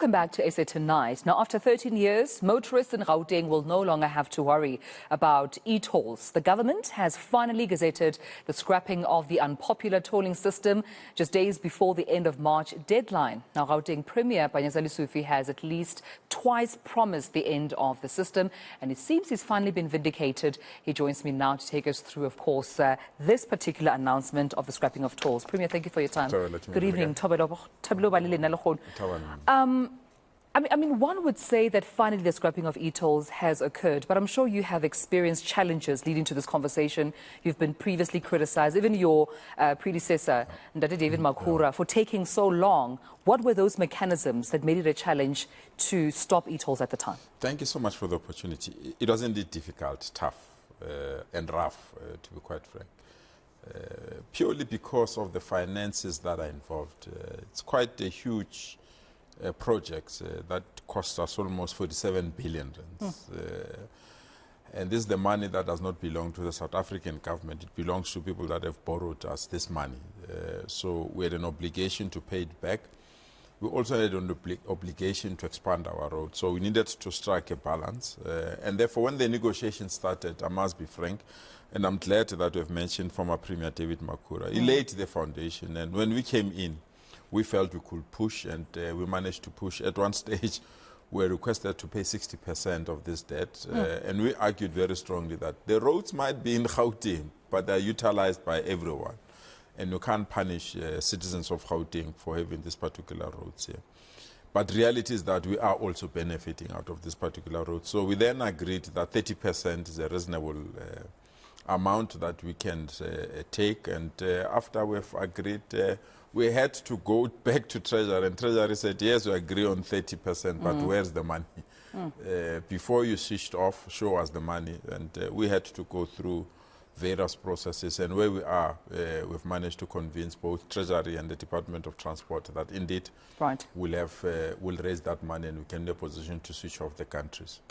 Welcome back to SA Tonight. Now, after 13 years, motorists in Gauteng will no longer have to worry about e-tolls. The government has finally gazetted the scrapping of the unpopular tolling system just days before the end of March deadline. Now, Gauteng Premier Panyaza Lesufi has at least twice promised the end of the system, and it seems he's finally been vindicated. He joins me now to take us through, of course, this particular announcement of the scrapping of tolls. Premier, thank you for your time. Good evening. I mean, one would say that finally the scrapping of e-tolls has occurred, but I'm sure you have experienced challenges leading to this conversation. You've been previously criticized, even your predecessor, Ndade David Makhura, for taking so long. What were those mechanisms that made it a challenge to stop e-tolls at the time? Thank you so much for the opportunity. It was indeed difficult, tough, and rough, to be quite frank. Purely because of the finances that are involved. It's quite a huge project that cost us almost 47 billion rands. And this is the money that does not belong to the South African government. It belongs to people that have borrowed us this money. So we had an obligation to pay it back. We also had an obligation to expand our road. So we needed to strike a balance. And therefore, when the negotiations started, I must be frank, and I'm glad that we've mentioned former Premier David Makhura. He laid the foundation. And when we came in, we felt we could push, and we managed to push. At one stage, we were requested to pay 60% of this debt. And we argued very strongly that the roads might be in Gauteng, but they're utilized by everyone. And you can't punish citizens of Gauteng for having these particular roads here. But reality is that we are also benefiting out of this particular road. So we then agreed that 30% is a reasonable amount that we can take. And after we've agreed, we had to go back to Treasury. And Treasury said, yes, we agree on 30%, but where's the money? Before you switched off, show us the money. And we had to go through various processes, and where we are, we've managed to convince both Treasury and the Department of Transport that indeed we'll raise that money and we can be in a position to switch off the countries.